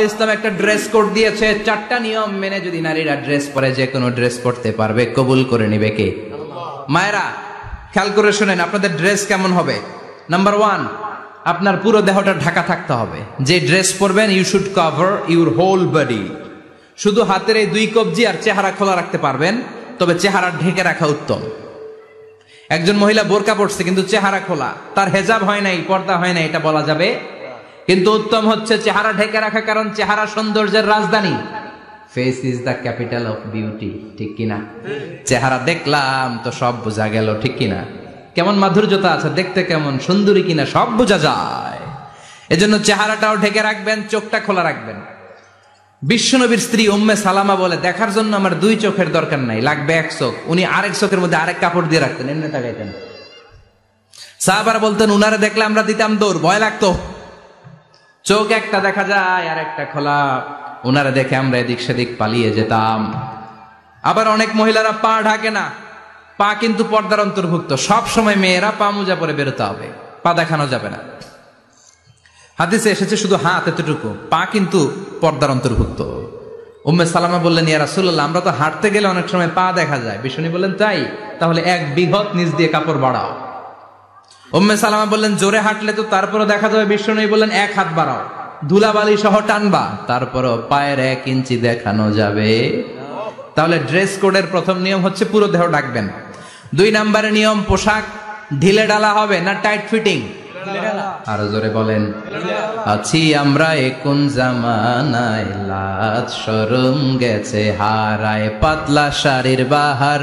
ইসলাম একটা dress code দিয়েছে, 4টা নিয়ম মেনে যদি নারীরা ড্রেস পরে যে কোনো ড্রেস পরতে পারবে, কবুল করে নিবে কে? মায়েরা খেয়াল করে শুনেন, আপনাদের ড্রেস কেমন হবে। নাম্বার 1, আপনার পুরো দেহটা ঢাকা থাকতে হবে। যে ড্রেস পরবেন, you should cover your whole body. শুধু হাতের এই 2 কবজি আর চেহারা খোলা রাখতে পারবেন, তবে চেহারা ঢেকে রাখা উত্তম। একজন মহিলা বোরকা পরছে কিন্তু চেহারা খোলা, তার হেজাব হয় নাই, পর্দা হয় নাই, এটা বলা যাবে। কিন্তু উত্তম হচ্ছে চেহারা ঢেকে রাখা, কারণ চেহারা সৌন্দর্যের রাজধানী। Face is the capital of beauty, ঠিক কিনা? চেহারা দেখলাম তো সব বোঝা গেল, ঠিক কিনা? কেমন মাধুর্যতা আছে, দেখতে কেমন সুন্দরী কিনা সব বোঝা যায়। এজন্য চেহারাটাও ঢেকে রাখবেন, চোখটা খোলা রাখবেন। বিশ্বনবীর স্ত্রী উম্মে সালামা বলে, দেখার জন্য আমার 2 চোখের দরকার নাই, লাগবে 1 চোখ। উনি আরেক চোখের মধ্যে আরেক কাপড় দিয়ে রাখতেন, এমনি তাকাইতেন। সাহাবারা বলতেন, উনারে দেখলে আমরা দিতাম দৌড়, ভয় লাগতো। চোখ একটা দেখা যায় আর একটা খোলা, উনারা দেখে আমরা এদিক সেদিক পালিয়ে যেতাম। আবার অনেক মহিলারা পা ঢাকে না, পা কিন্তু পর্দার অন্তর্ভুক্ত। সব সময় মেয়েরা পা মোজা পরে বেরোতে হবে, পা দেখানো যাবে না। হাদিসে এসেছে শুধু হাত এতটুকু, পা কিন্তু পর্দার অন্তর্ভুক্ত। উম্মে সালামা বললেন, ইয়া রাসূলুল্লাহ, আমরা তো হাঁটতে গেলে অনেক সময় পা দেখা যায়। বিষ্ণু বললেন, তাই? তাহলে 1 বিঘত নিচ দিয়ে কাপড় বাড়াও। উম্মে সালামা বললেন, জোরে হাঁটলে তো তারপরও দেখা যাবে। বিষ্ণু বললেন, 1 হাত বাড়াও, ধুলাবালি সহ টানবা, তারপরও পায়ের 1 ইঞ্চি দেখানো যাবে। তাহলে ড্রেস কোডের প্রথম নিয়ম হচ্ছে পুরো দেহ ঢাকবেন। 2 নম্বরের নিয়ম, পোশাক ঢিলে ঢালা হবে না টাইট ফিটিং? আরো জোরে বলেন। আছি আমরা কোন জামানায়, লাজ শরম গেছে হারায়, পাতলা শাড়ির বাহার,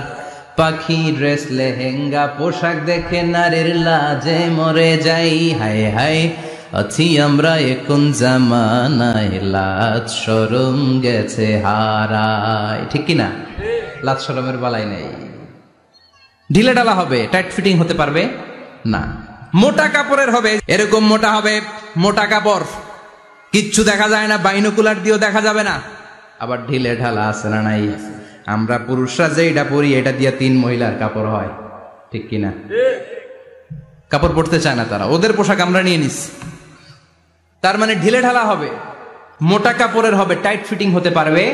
পাখি ড্রেস লেহেঙ্গা, পোশাক দেখে নারীর লাজে মরে যাই। হায় হায়, আছি আমরা কোন জামানায়, লাজ শরম গেছে হারায়, ঠিক কিনা? লাজ শরমের বালাই নেই। ঢিলে ঢালা হবে, টাইট ফিটিং হতে পারবে না। মোটা কাপড়ের হবে, এরকম মোটা হবে, মোটা কাপড়, কিচ্ছু দেখা যায় না, বাইনোকুলার দিয়েও দেখা যাবে না। আবার ঢিলে ঢালা আছে না নাই? আমরা পুরুষরা যে এটা পরি, এটা দিয়ে 3 মহিলার কাপড় হয়, ঠিক কিনা? কাপড় পরতে চায় না তারা, ওদের পোশাক আমরা নিয়ে নিস। তার মানে ঢিলে ঢালা হবে, মোটা কাপড়ের হবে, টাইট ফিটিং হতে পারবে।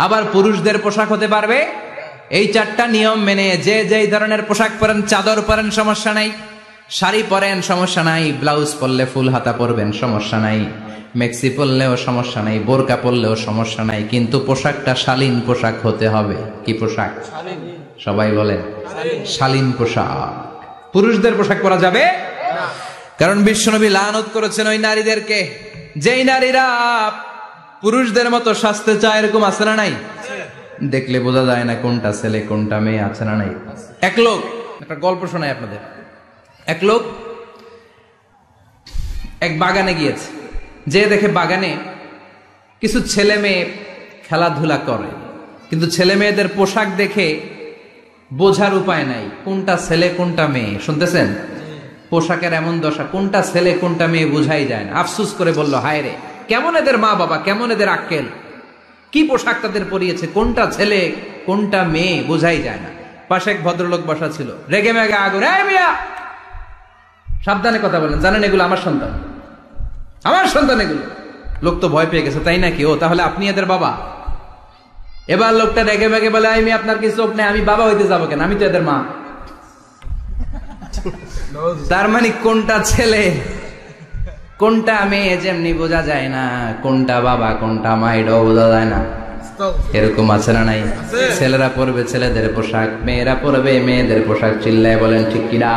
আবার পুরুষদের পোশাক হতে পারবে। এই 4টা নিয়ম মেনে যে যেই ধরনের পোশাক পরেন, চাদর পরেন সমস্যা নাই, শাড়ি পরেন সমস্যা নাই, ব্লাউজ পরলে ফুল হাতা পরবেন সমস্যা নাই, মেক্সি পরলেও সমস্যা নাই, বোরকা পরলেও সমস্যা নাই, কিন্তু পোশাকটা শালীন পোশাক হতে হবে। কি পোশাক? সবাই বলেন, শালীন পোশাক। পুরুষদের পোশাক পরা যাবে না, কারণ বিশ্বনবী লানত করেছেন ওই নারীদেরকে, যেই নারীরা পুরুষদের মতো সাজতে চায়। এরকম আছে না নাই? দেখলে বোঝা যায় না কোনটা ছেলে কোনটা মেয়ে, আছে না নাই? এক লোক, একটা গল্প শোনাই আপনাদের। এক লোক এক বাগানে গিয়েছে, যে দেখে বাগানে কিছু ছেলে মেয়ে খেলাধুলা করে, কিন্তু ছেলে মেয়েদের পোশাক দেখে বোঝার উপায় নাই কোনটা ছেলে কোনটা মেয়ে। শুনতেছেন? পোশাকের এমন দশা, কোনটা ছেলে কোনটা মেয়ে বোঝাই যায় না। আফসুস করে বলল, হায় রে, কেমন এদের মা বাবা, কেমন এদের আক্কেল, কি পোশাক তাদের পরিয়েছে, কোনটা ছেলে কোনটা মেয়ে বোঝাই যায় না। পাশে এক ভদ্রলোক বসা ছিল, রেগে মেগে আগুন, এই মিয়া সাবধানে কথা বলেন, জানেন এগুলো আমার সন্তান, আমার সন্তান এগুলো। লোক তো ভয় পেয়ে গেছে, তাই নাকি? ও তাহলে আপনি এদের বাবা? এবার লোকটা রেগে মেগে বলে, আমি আপনার কি চোখ নেই, আমি বাবা হইতে যাবো কেন, আমি তো এদের মা। তার মানে কোনটা ছেলে কোনটা মেয়ে যেমনি বোঝা যায় না, কোনটা বাবা কোনটা মা এটাও বোঝা যায় না। এরকম আছে না নাই? ছেলেরা পরবে ছেলেদের পোশাক, মেয়েরা পরবে মেয়েদের পোশাক। চিল্লায় বলেন ঠিক কিনা?